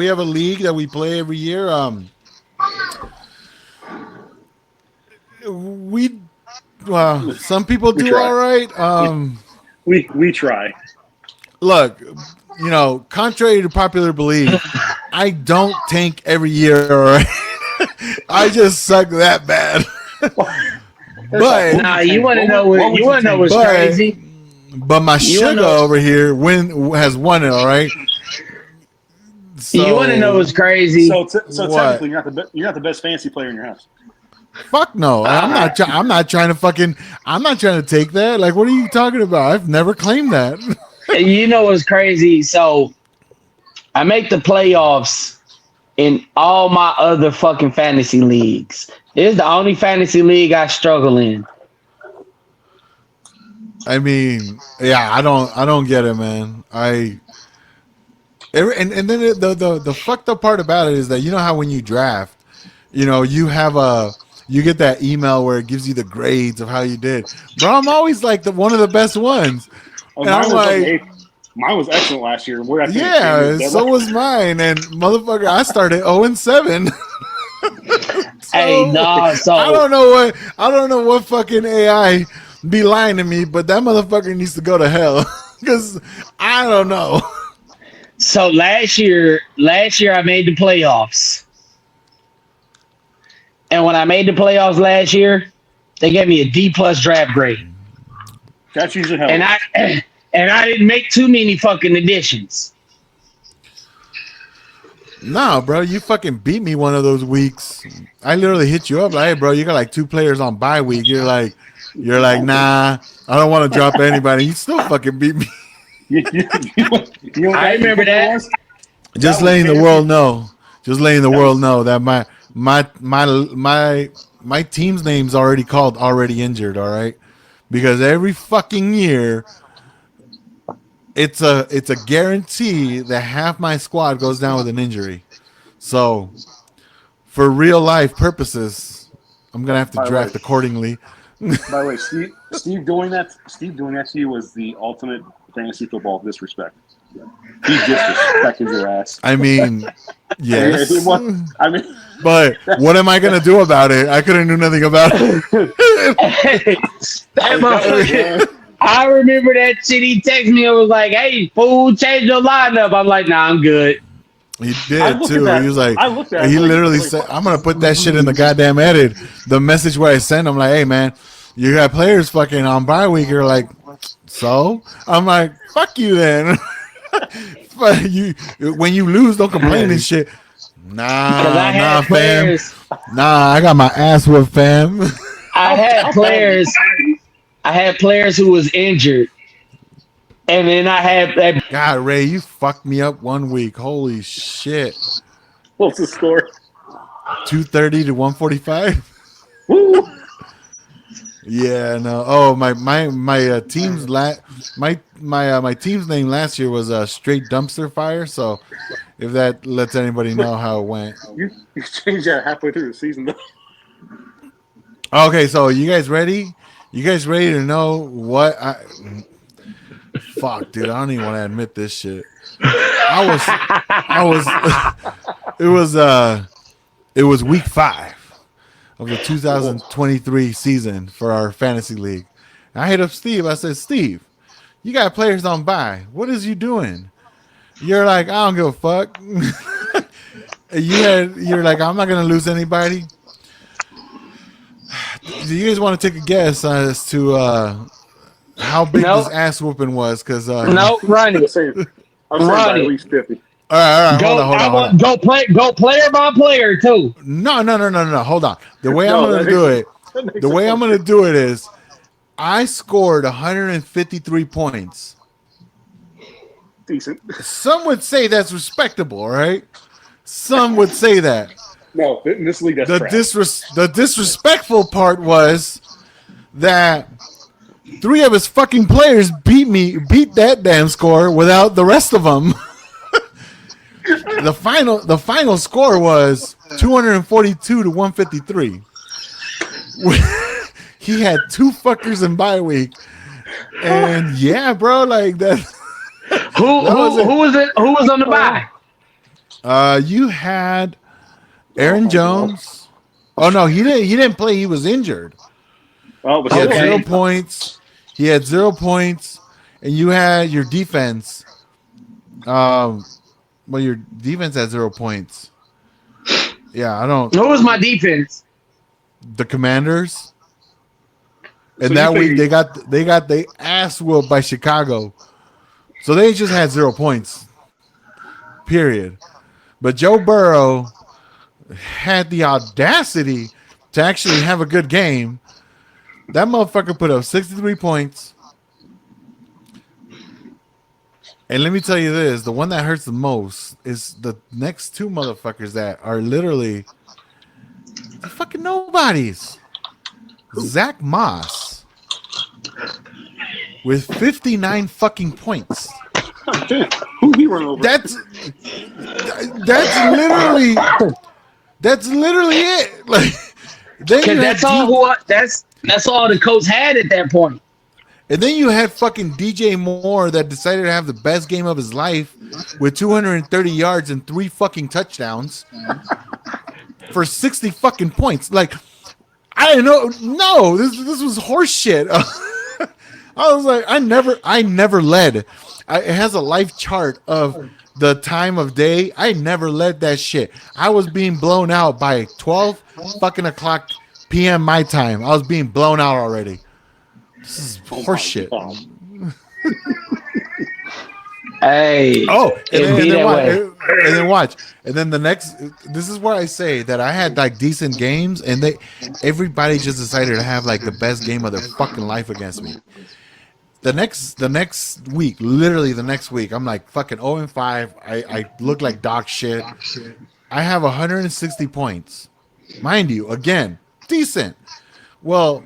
we have a league that we play every year. We some people We do try. all right. We try. Look, contrary to popular belief, I don't tank every year. All right, I just suck that bad. First off, but Nah, you want to know what would you you want to know tank? what's but crazy? but my You want to sugar know over here has won it. All right. you want to know So what's crazy? So what? technically, you're not the best fantasy player in your house. Fuck no. I'm Uh, not. I'm not trying to fucking. I'm not trying to take that. Like, what are you talking about? I've never claimed that. you know what's crazy? So I make the playoffs in all my other fucking fantasy leagues. This is the only fantasy league I struggle in. I mean, yeah. I don't get it, man. And then the fucked up part about it is that you know how when you draft, you have you get that email where it gives you the grades of how you did. Bro, I'm always like the one of the best ones, Oh, and I'm mine was like an like, eighth. Mine was excellent last year. Where I finished, damn near yeah, dead so last. was mine. And motherfucker, I started 0-7. Hey, So nah, so I don't know what fucking AI be lying to me, but that motherfucker needs to go to hell because I don't know. so last year I made the playoffs. And when I made the playoffs last year, they gave me a D plus draft grade. That's usually how it And I works. and I didn't make too many fucking additions. Nah, bro, you fucking beat me one of those weeks. I literally hit you up like, hey, bro, you got like 2 players on bye week. You're like, nah, I don't want to drop anybody. You still fucking beat me. You know what I remember that that. was? Just That was letting the fantasy. world know. Just letting the That world was know that my team's name's already called already injured. All right, because every fucking year it's a guarantee that half my squad goes down with an injury. So for real life purposes, I'm gonna have to by the way. draft accordingly. By the way, Steve doing that to you was the ultimate fantasy football disrespect. He disrespected your ass. I mean, yes, I mean, but what am I gonna do about it? I couldn't do nothing about it. That motherfucker. yeah. I remember that shit. He texted me and was like, "Hey, fool, change your lineup." I'm like, "Nah, I'm good." He I did looked at too. He that. was like, I looked at it he like, literally wait, said, fuck. "I'm gonna put that shit in the goddamn edit." The message where I sent him, like, "Hey man, you got players fucking on bye week." You're like, so I'm like, "Fuck you then." Fuck you. When you lose, don't complain and shit. Because I Nah, had fam. players, Nah, I got my ass whooped, fam. I had How bad is it? players, I had players who was injured, and then I had that. God, Ray, you fucked me up one week. Holy shit. What's the score? 230 to 145. Woo! Yeah, no. Oh, my team's my team's name last year was Straight Dumpster Fire. So if that lets anybody know how it went. You changed that halfway through the season, though. Okay, so you guys ready? You guys ready to know what I? Fuck, dude, I don't even want to admit this shit. I was. It was it was week 5 of the 2023 season for our fantasy league. And I hit up Steve. I said, Steve, you got players on bye. What is you doing? You're like, I don't give a fuck. You're like, I'm not gonna lose anybody. Do you guys want to take a guess as to how big this No, ass whooping was? Because no, run I'm it, saying, I'm saying run by at it. least 50. all right, hold Go. on, hold I on, hold on. want go player by player too. No. Hold on. The way I'm No, gonna that makes do it, it, that the makes it way I'm funny. gonna do it is, I scored 153 points. Decent. Some would say that's respectable, right? Some would say that. No, in this league, that's trash. The disrespectful part was that 3 of his fucking players beat that damn score without the rest of them. The final score was 242 to 153. He had 2 fuckers in bye week, and yeah, bro, like that. Who That was who it. who was it? Who was on the bye? You had Oh Aaron my God. Jones. Oh no, he didn't. He didn't play. He was injured. Oh, but He had still, Okay. 0 points. He had 0 points, and you had your defense. Um, well, your defense had 0 points. Yeah, I don't. Who was my defense? The Commanders, so and you that week figure they got the ass whooped by Chicago. So they just had 0 points. Period. But Joe Burrow had the audacity to actually have a good game. That motherfucker put up 63 points. And let me tell you this, the one that hurts the most is the next two motherfuckers that are literally the fucking nobodies. Zach Moss with 59 fucking points. who he run over. That's literally it. Like then Cause you had that's all the coach had at that point. and then you had fucking DJ Moore that decided to have the best game of his life with 230 yards and 3 fucking touchdowns for 60 fucking points. Like I know, no, this was horse shit. I was like, I never led. It has a life chart of the time of day. I never led that shit. I was being blown out by 12 fucking o'clock p.m. my time. I was being blown out already. This is horse shit. God. Hey, Oh, it be that way. and then watch. And then the next, this is where I say that I had like decent games, and everybody just decided to have like the best game of their fucking life against me. The next week, literally the next week, I'm like fucking 0-5. I look like dog shit. I have 160 points, mind you. Again, decent. Well,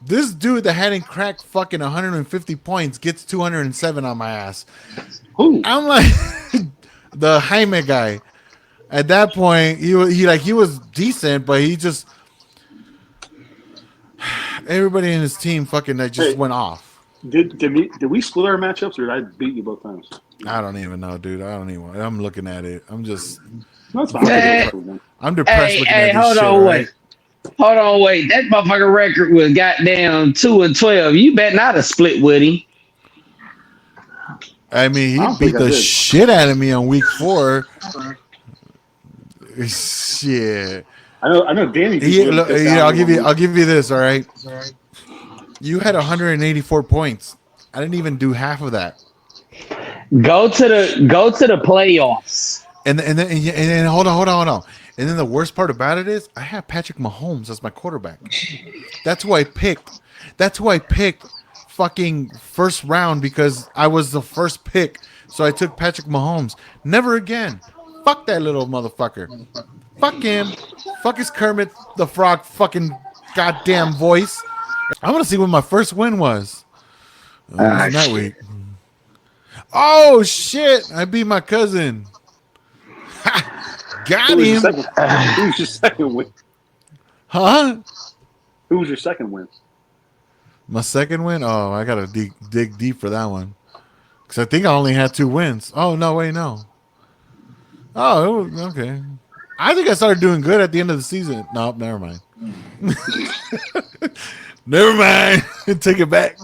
this dude that hadn't cracked fucking 150 points gets 207 on my ass. Who? I'm like the Jaime guy. At that point, he was decent, but he just everybody in his team fucking just went off. Did we split our matchups, or did I beat you both times? I don't even know, dude. I don't even. I'm looking at it. I'm just. No, it's fine. Hey, I'm depressed looking at this hold shit. on, Right? Hold on, wait. That motherfucker record was goddamn 2-12. You bet not have split with him. I mean, I he don't beat think I the did. shit out of me on week 4. Shit. I know. Danny. beat you Look, this I'll time. give you this. All right. You had 184 points. I didn't even do half of that. Go to the playoffs. And then hold on. And then the worst part about it is I have Patrick Mahomes as my quarterback. That's who I picked. Fucking first round because I was the first pick. So I took Patrick Mahomes. Never again. Fuck that little motherfucker. Fuck him. Fuck his Kermit the Frog fucking goddamn voice. I want to see what my first win was. That week. Oh shit! I beat my cousin. Got Who was your him. second? Who was your second win? Huh? Who was your second win? My second win? Oh, I gotta dig deep for that one. Because I think I only had 2 wins. Oh, no, wait, no. Oh, it was, okay. I think I started doing good at the end of the season. No, never mind. Never mind. Take it back.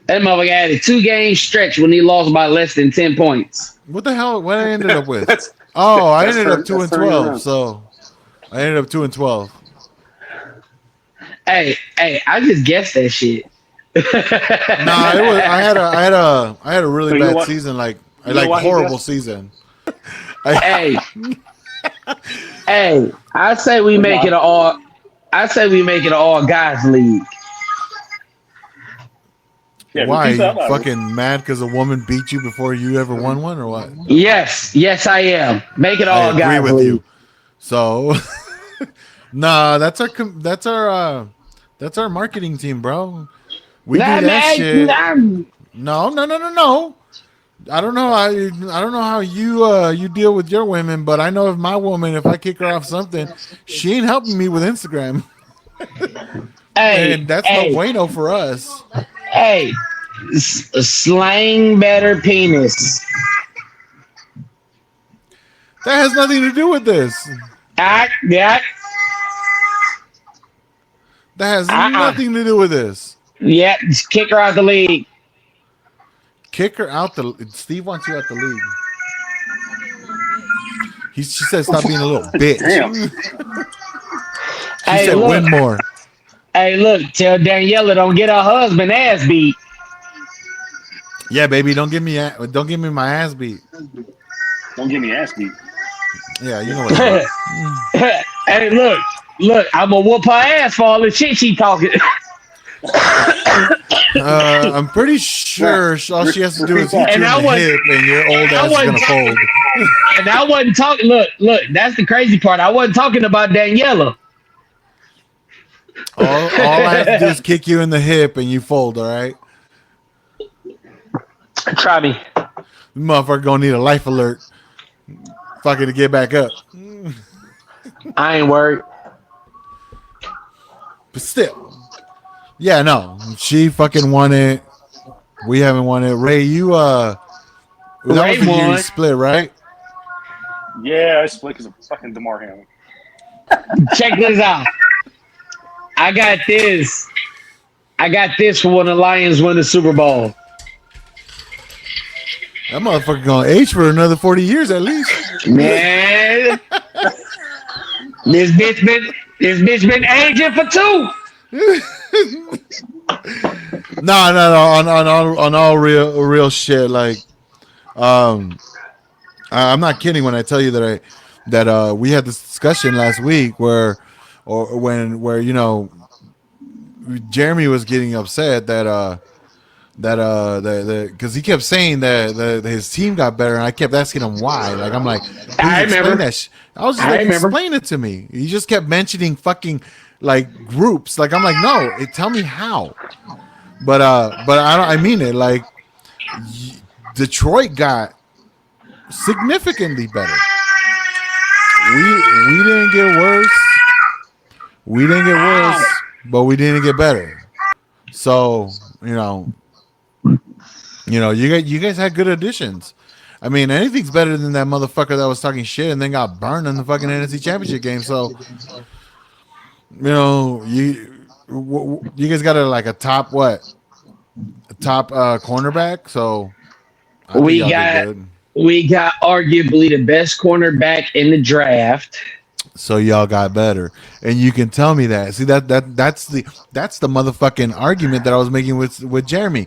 That motherfucker had a 2-game stretch when he lost by less than 10 points. What the hell? What I ended up with? That's I that's ended up turn- 2 that's and turning 12. around. So I ended up 2 and 12. Hey, I just guessed that shit. Nah, it was. I had a really So you know bad what? season. Like You know why he horrible guessed? season. Hey, I say we make it an all. I say we make it an all guys league. Yeah, Why? repeat You that loud. fucking mad because a woman beat you before you ever won one, or what? Yes, I am. Make it I all agree guys with league. you. So, nah, that's our marketing team, bro. We do that shit. No. I don't know how you deal with your women, but I know if my woman, if I kick her off something, she ain't helping me with Instagram, Hey, and that's no bueno for us. Hey, slang better penis. That has nothing to do with this. Yeah. That has nothing to do with this. Yeah, just kick her out the league. Kick her out the. Steve wants you out the league. She said, "Stop being a little bitch." Damn. She said, "Win more." Hey, look, tell Daniela don't get her husband ass beat. Yeah, baby, don't give me my ass beat. Don't get me ass beat. Yeah, you know what I mean. Hey, look, I'm gonna whoop her ass for all the shit she talking. I'm pretty sure all she has to do is hit you in And I the was- hip, and your old ass is gonna fold. And I wasn't talking. Look, that's the crazy part. I wasn't talking about Daniela. All I have to do is kick you in the hip, and you fold. All right, Try me. the motherfucker gonna need a life alert, fucking to get back up. I ain't worried. But still, yeah, no, she fucking won it. We haven't won it. Ray, you that Ray was the year you won. split, right? Yeah, I split because of fucking DeMar Hamlin. Check this out. I got this for when the Lions win the Super Bowl. That motherfucker gonna age for another 40 years at least. Man, this bitch been aging for 2. No, on all real shit. Like, I'm not kidding when I tell you that we had this discussion last week where you know Jeremy was getting upset that because he kept saying that his team got better, and I kept asking him why. Like, I'm like, I remember that. I was just like, explain it to me. He just kept mentioning fucking like groups. Like, I'm like, no, tell me how. But I mean it. Like, Detroit got significantly better. We didn't get worse. We didn't get worse, but we didn't get better. So you guys had good additions. I mean, anything's better than that motherfucker that was talking shit and then got burned in the fucking NFC Championship game. So, you guys got a top cornerback. So I think y'all did good. We got arguably the best cornerback in the draft. So y'all got better, and you can tell me that. See that's the motherfucking argument that I was making with Jeremy.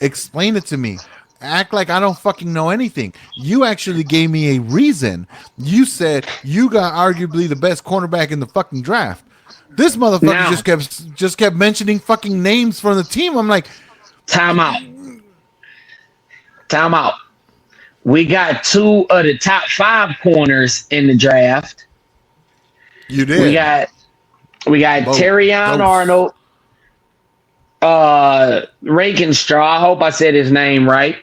Explain it to me. Act like I don't fucking know anything. You actually gave me a reason. You said you got arguably the best cornerback in the fucking draft. This motherfucker just kept mentioning fucking names from the team. I'm like, time out. We got 2 of the top 5 corners in the draft. You did. We got Terrion Arnold, Rakenstraw. I hope I said his name right.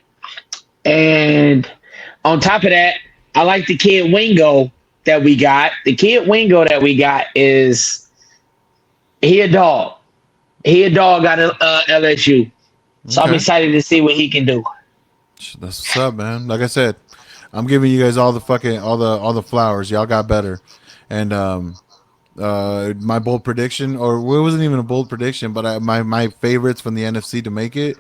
And on top of that, I like the kid Wingo that we got. The kid Wingo that we got is he a dog. He a dog out of LSU. So I'm excited to see what he can do. That's what's up, man. Like I said, I'm giving you guys all the flowers. Y'all got better. And my bold prediction, or it wasn't even a bold prediction, but my favorites from the NFC to make it.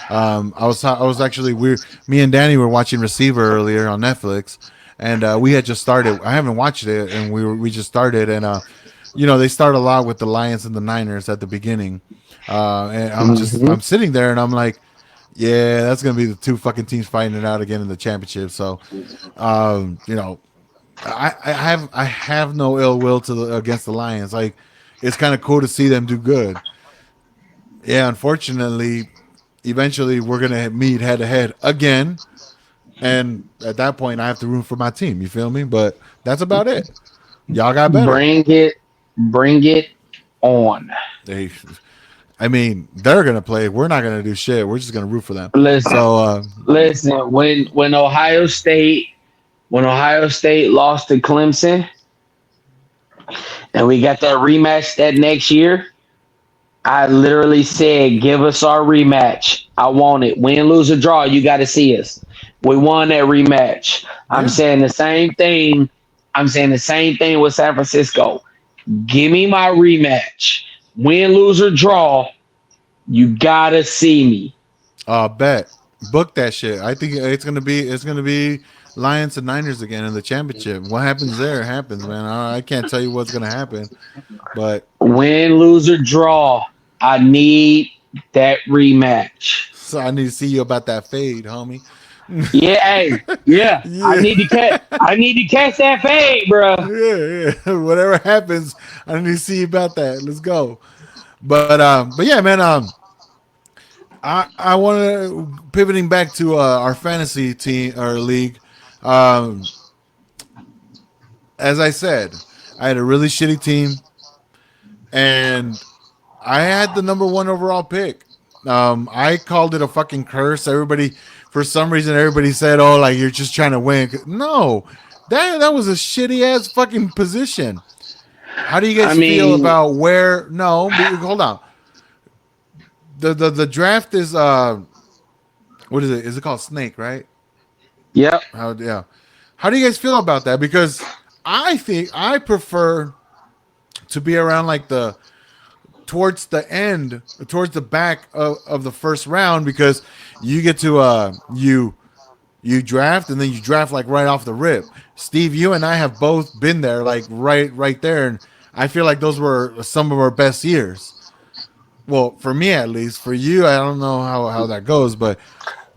I was actually weird. Me and Danny were watching Receiver earlier on Netflix, and we had just started. I haven't watched it, and we just started, and they start a lot with the Lions and the Niners at the beginning, and I'm sitting there, and I'm like, yeah, that's gonna be the 2 fucking teams fighting it out again in the championship. So, I have no ill will against the Lions. Like, it's kind of cool to see them do good. Yeah, unfortunately, eventually we're gonna meet head to head again, and at that point, I have to root for my team. You feel me? But that's about it. Y'all got better. Bring it on. They're gonna play. We're not gonna do shit. We're just gonna root for them. Listen, So, when Ohio State lost to Clemson, and we got that rematch that next year, I literally said, "Give us our rematch. I want it. Win, lose, or draw. You got to see us. We won that rematch." I'm Yeah. saying the same thing. I'm saying the same thing with San Francisco. Give me my rematch. Win, lose, or draw. You gotta see me. Bet. Book that shit. I think it's gonna be Lions and Niners again in the championship. What happens there happens, man. I can't tell you what's gonna happen, but Win, lose, or draw. I need that rematch. so I need to see you about that fade, homie. Yeah, hey, yeah. I Yeah. need to catch. I need to catch that fade, bro. Yeah, yeah. Whatever happens, I need to see about that. Let's go. But yeah, man. I want to pivoting back to our fantasy team or league. Um, as I said, I had a really shitty team, and I had the number one overall pick. I called it a fucking curse. Everybody, for some reason, everybody said, "Oh, like you're just trying to win." No, that was a shitty ass fucking position. How do you I guys feel mean, about where? No, hold on. The draft is what is it? Is it called Snake? Right? yep. How yeah? How do you guys feel about that? Because I think I prefer to be around like the towards the end, towards the back of the first round because you get to you draft and then you draft like right off the rip. Steve, you and I have both been there, like right there, and I feel like those were some of our best years. Well, for me at least. For you, I don't know how that goes, but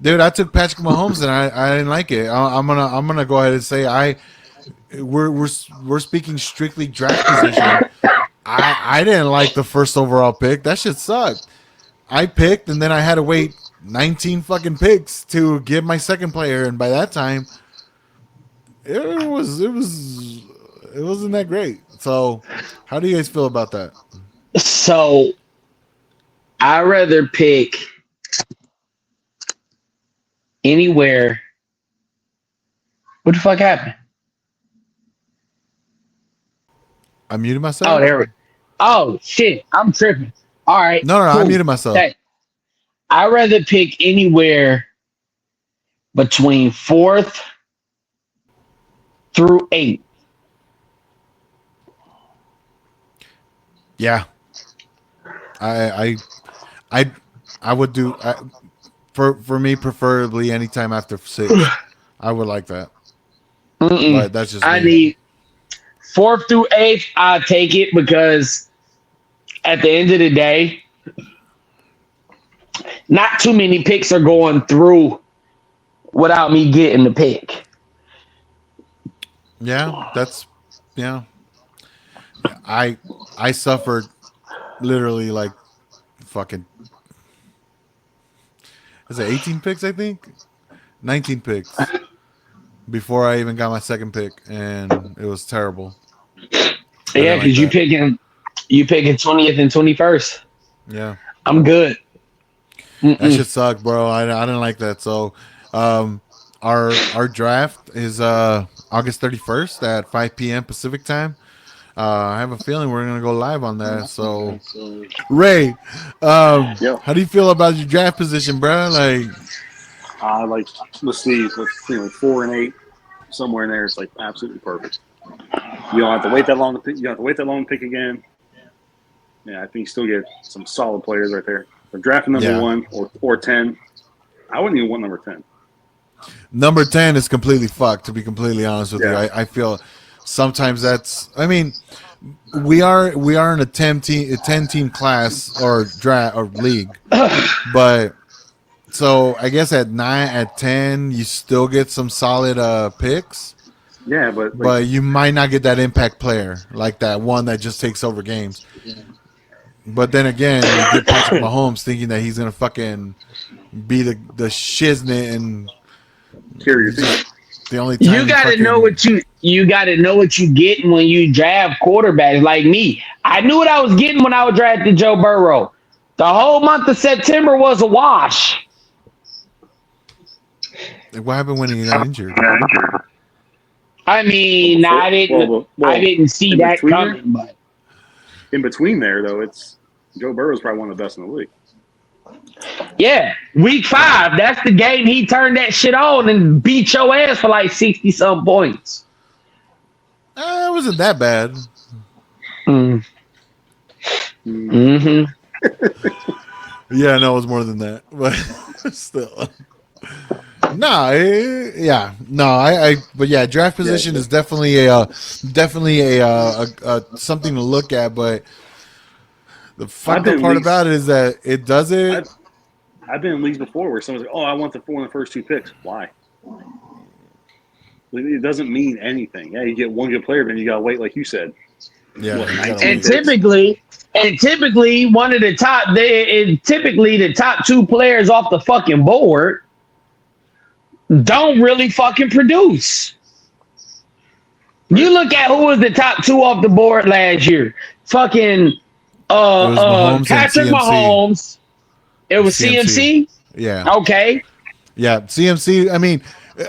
dude, I took Patrick Mahomes and I didn't like it. I'm gonna go ahead and say we're speaking strictly draft position. I didn't like the first overall pick. That shit sucked. I picked and then I had to wait 19 fucking picks to get my second player, and by that time it wasn't that great. So, how do you guys feel about that? So I rather pick anywhere. What the fuck happened? I muted Oh, myself. there we. Oh shit! I'm tripping. All right, No, I cool. muted myself. Hey, I rather pick anywhere between fourth through eighth. Yeah, I I I would do for me preferably anytime after sixth. I would like that, Mm-mm. but that's just I me. need fourth through eighth. I'll take it because at the end of the day, not too many picks are going through without me getting the pick. Yeah, that's yeah. I I suffered literally like fucking is it 18 picks I think 19 picks before I even got my second pick, and it was terrible. I Yeah, didn't like because that. you picking 20th and 21st. Yeah, I'm good. that Mm-mm. shit sucked, bro. I didn't like that. So, um, our draft is August 31st at 5 p.m. Pacific time. I have a feeling we're gonna go live on that. So, Ray, Yeah. how do you feel about your draft position, bro? Like, Like let's see, like 4 and 8, somewhere in there. It's like absolutely perfect. You don't have to wait that long to pick. You don't have to wait that long to pick again. Yeah, I think you still get some solid players right there. But drafting number yeah, one or 10, I wouldn't even want number 10. number 10 is completely fucked. To be completely honest with you, Yeah, I feel sometimes that's. I mean, we are in a 10 team class or draft or league, but so I guess at 9 at 10 you still get some solid picks, yeah, but like, but you might not get that impact player like that one that just takes over games. But then again, you get Patrick Mahomes thinking that he's gonna fucking be the shiznit, and carry your he's team. just the only You time he gotta know fucking. you gotta know what you getting when you draft quarterbacks like me. I knew what I was getting when I was drafting Joe Burrow. The whole month of September was a wash. What happened when he got injured? I mean, Well, I well, didn't well, see in that between there, coming, but in between there though, it's Joe Burrow's probably one of the best in the league. Yeah, week 5. That's the game he turned that shit on and beat your ass for like 60-some points. It wasn't that bad. Mm. Mm-hmm. Yeah, no, it was more than that, but still. But yeah, draft position is definitely a something to look at. But the fucked up part about it is that it doesn't. I've been in leagues before where someone's like, "Oh, I want the 4 in the first 2 picks." Why? It doesn't mean anything. Yeah, you get one good player, but then you gotta wait, like you said. Yeah, and typically, one of the top, typically the top 2 players off the fucking board don't really fucking produce. You look at who was the top 2 off the board last year. Fucking Patrick Mahomes. It was CMC. Yeah. Okay. Yeah, CMC. I mean,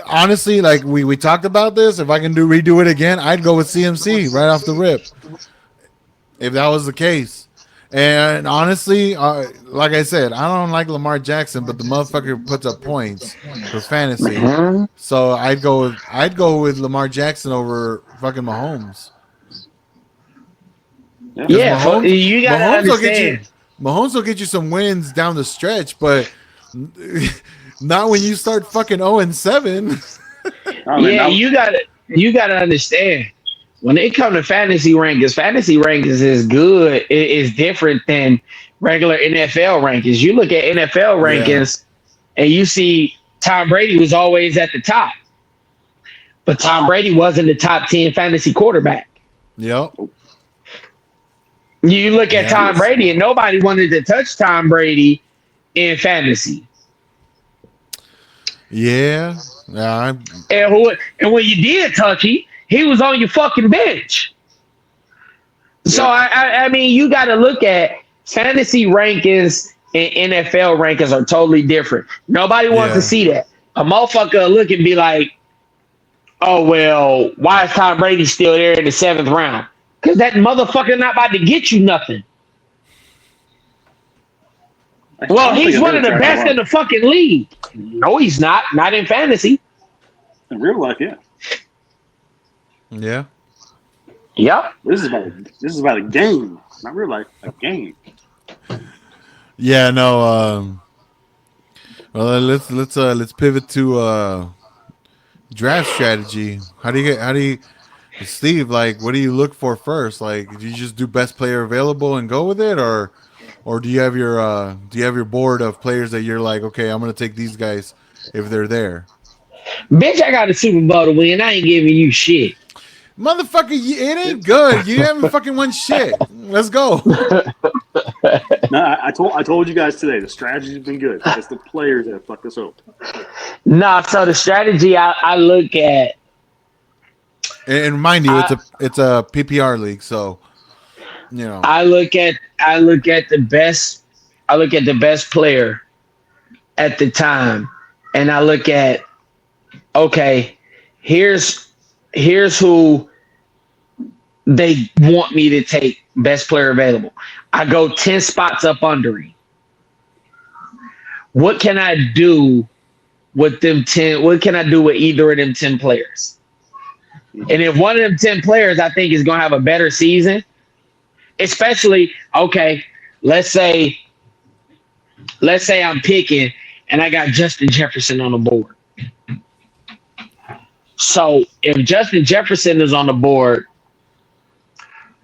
honestly, like we talked about this. If I can redo it again, I'd go with CMC right off the rip. If that was the case. And honestly, like I said, I don't like Lamar Jackson, but the motherfucker puts up points for fantasy. Mm-hmm. So I'd go with Lamar Jackson over fucking Mahomes. Yeah, Mahomes, you gotta understand. Mahomes will get you some wins down the stretch, but not when you start fucking 0-7. Yeah, you gotta understand. When it comes to fantasy rankings is good. It is different than regular NFL rankings. You look at NFL rankings and you see Tom Brady was always at the top. But Tom Brady wasn't the top 10 fantasy quarterback. Yep. You look at Tom Brady and nobody wanted to touch Tom Brady in fantasy. Yeah. And when you did touch him, he was on your fucking bench. So, I mean, you got to look at fantasy rankings and NFL rankings are totally different. Nobody wants to see that. A motherfucker look and be like, oh, well, why is Tom Brady still there in the 7th round? Because that motherfucker not about to get you nothing. Well, he's one of the best in the fucking league. No, he's not. Not in fantasy. In real life, yeah. Yeah. Yep. This is about a game, not real life. A game. Yeah. No. Well, let's pivot to draft strategy. How do you, Steve? Like, what do you look for first? Like, do you just do best player available and go with it, or do you have your board of players that you're like, okay, I'm gonna take these guys if they're there? Bitch, I got a Super Bowl to win. I ain't giving you shit. Motherfucker, it ain't good. You haven't fucking won shit. Let's go. No, I told you guys today the strategy's been good. It's the players that fucked us over. Nah, so the strategy I look at, and mind you, it's a PPR league, so you know. I look at the best player at the time, and I look at, okay, here's who they want me to take, best player available. I go 10 spots up under him. What can I do with them 10? What can I do with either of them 10 players? And if one of them 10 players I think is going to have a better season, especially, okay, let's say I'm picking and I got Justin Jefferson on the board. So if Justin Jefferson is on the board,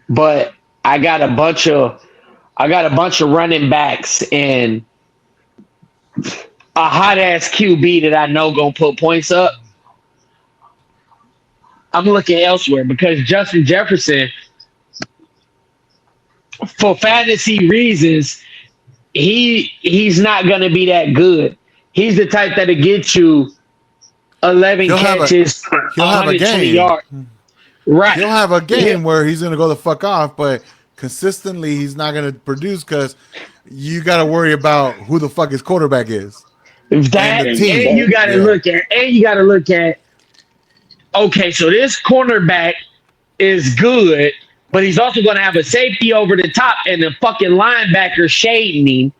but I got a bunch of running backs and a hot ass QB that I know gonna put points up, I'm looking elsewhere because Justin Jefferson, for fantasy reasons, he's not gonna be that good. He's the type that'll get you 11 catches, he'll have a game. Yards. Right. He'll have a game where he's going to go the fuck off, but consistently he's not going to produce because you got to worry about who the fuck his quarterback is. That, and you got to look at, okay, so this cornerback is good, but he's also going to have a safety over the top and a fucking linebacker shading him.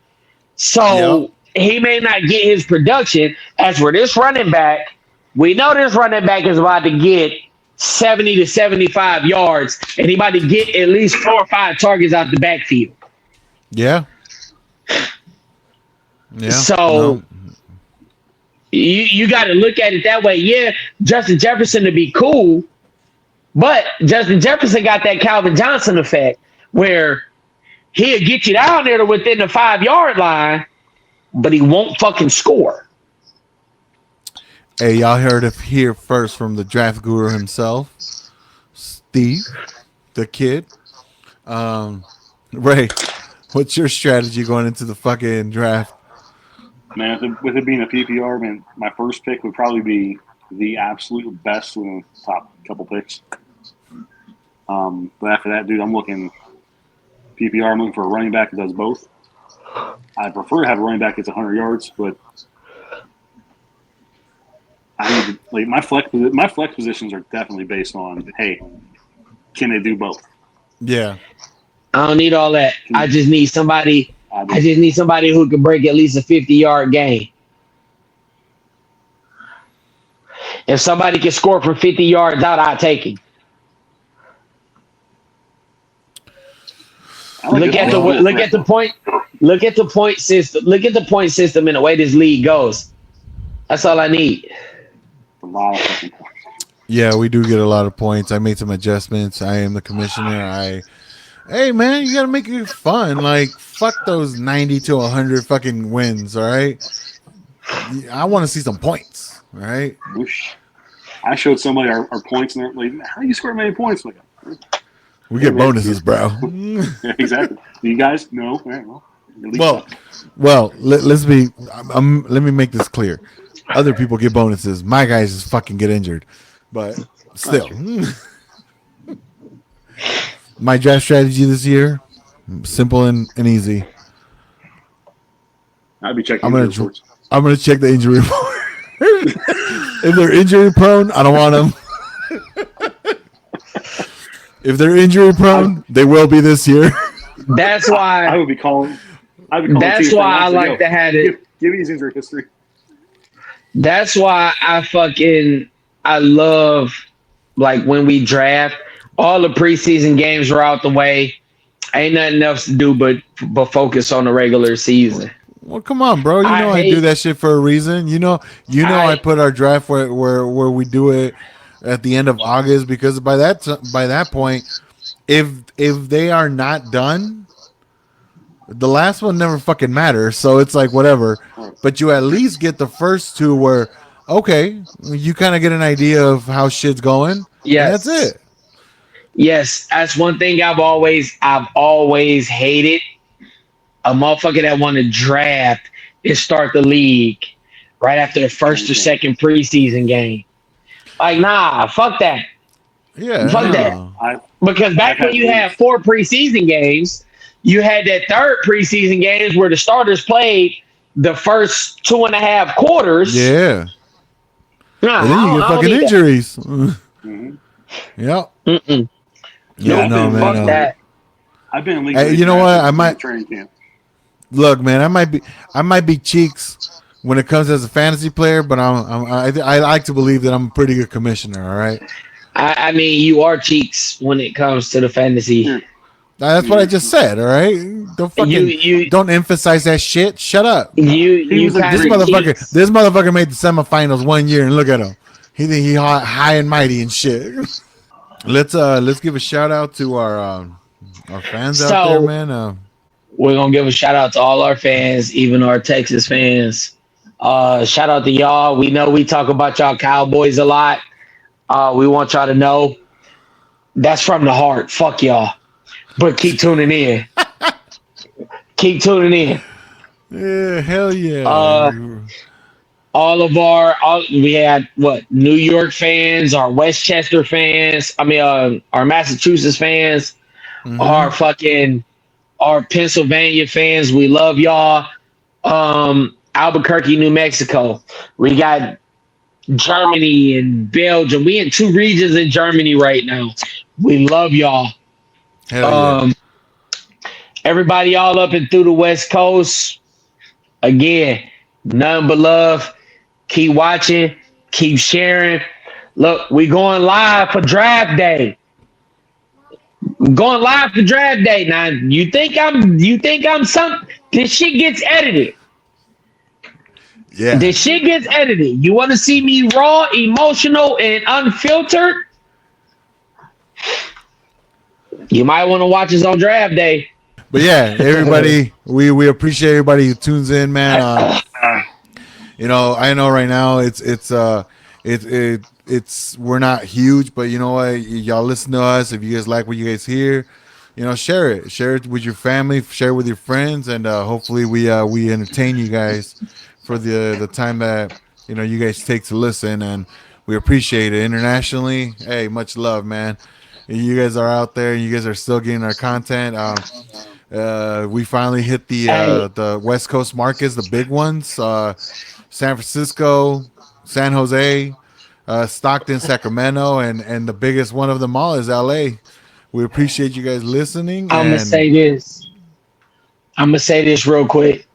So he may not get his production. As for this running back, we know this running back is about to get 70 to 75 yards, and he about to get at least 4 or 5 targets out the backfield. Yeah. Yeah. So no. you got to look at it that way. Yeah, Justin Jefferson to be cool, but Justin Jefferson got that Calvin Johnson effect where he'll get you down there to within the 5-yard line, but he won't fucking score. Hey, y'all heard it here first from the draft guru himself, Steve, the kid. Ray, what's your strategy going into the fucking draft? Man, with it being a PPR, man, my first pick would probably be the absolute best in the top couple picks. But after that, dude, I'm looking PPR. I'm looking for a running back that does both. I prefer to have a running back that's 100 yards, but I need to, like my flex positions are definitely based on, hey, can they do both? Yeah. I don't need all that. I just need somebody. I just need somebody who can break at least a 50-yard game. If somebody can score from 50 yards out, I'll take him. Look at the point system. Look at the point system and the way this league goes. That's all I need. A lot of fucking points. Yeah, we do get a lot of points. I made some adjustments. I am the commissioner. Hey man, you gotta make it fun. Like, fuck those 90 to 100 fucking wins. All right, I want to see some points. All right. Whoosh. I showed somebody our points, and they're like, "How do you score many points?" Like, we get bonuses, bro. Yeah, exactly. You guys know. Right, well. Let's be. Let me make this clear. Other people get bonuses. My guys just fucking get injured. But still, my draft strategy this year, simple and easy. I'd be checking. I'm gonna check the injury report. If they're injury prone, I don't want them. If they're injury prone, they will be this year. That's why I would be calling. That's why I like to have it. Give me his injury history. That's why I love, like, when we draft, all the preseason games are out the way. Ain't nothing else to do but focus on the regular season. Well, come on, bro. You know I do that shit for a reason. You know I put our draft where we do it at the end of August, because by that point, if they are not done, the last one never fucking matters. So it's like whatever. But you at least get the first two where, okay, you kind of get an idea of how shit's going. Yeah, that's it. Yes, that's one thing I've always hated. A motherfucker that want to draft and start the league right after the first or second preseason game. Like, nah, fuck that. Yeah, fuck that. Because back when you had 4 preseason games, you had that third preseason games where the starters played the first 2.5 quarters. Yeah. Nah, and then you get fucking injuries. Yep. Mm-mm. Yeah, no, man. Fuck that. I've been in league. Hey, you know what? I might training camp. Look, man. I might be cheeks when it comes as a fantasy player, but I like to believe that I'm a pretty good commissioner. All right. I mean, you are cheeks when it comes to the fantasy. That's what I just said. All right. Don't fucking don't emphasize that shit. Shut up. This motherfucker made the semifinals 1 year, and look at him. He high and mighty and shit. Let's give a shout out to our fans out there, man. We're gonna give a shout out to all our fans, even our Texas fans. Shout out to y'all. We know we talk about y'all Cowboys a lot. We want y'all to know that's from the heart. Fuck y'all. But keep tuning in. Keep tuning in. Yeah, hell yeah. We had New York fans, our Westchester fans, our Massachusetts fans, our Pennsylvania fans. We love y'all. Albuquerque, New Mexico. We got Germany and Belgium. We in 2 regions in Germany right now. We love y'all. Hell yeah. Um, everybody all up and through the West Coast. Again, nothing but love. Keep watching. Keep sharing. Look, we going live for draft day. Going live for draft day. Now, you think I'm some this shit gets edited. Yeah. This shit gets edited. You want to see me raw, emotional, and unfiltered? You might want to watch us on draft day. But yeah, everybody, we appreciate everybody who tunes in, man. You know, I know right now it's we're not huge, but you know what? Y'all listen to us. If you guys like what you guys hear, you know, share it with your family, share it with your friends, and hopefully we entertain you guys for the time that you know you guys take to listen, and we appreciate it internationally. Hey, much love, man. You guys are out there, and you guys are still getting our content. We finally hit Hey, the West Coast markets, the big ones. San Francisco, San Jose, Stockton, Sacramento, and the biggest one of them all is LA. We appreciate you guys listening, I'm gonna and say this. I'm gonna say this real quick.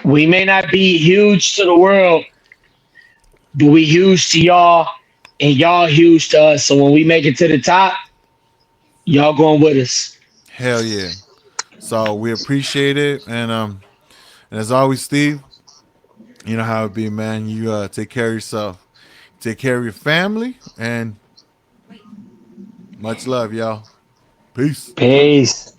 We may not be huge to the world, but we huge to y'all, and y'all huge to us. So when we make it to the top, y'all going with us. hell yeah. So we appreciate it, and as always, Steve, you know how it be, man. You take care of yourself, take care of your family, and much love, y'all. Peace. Peace.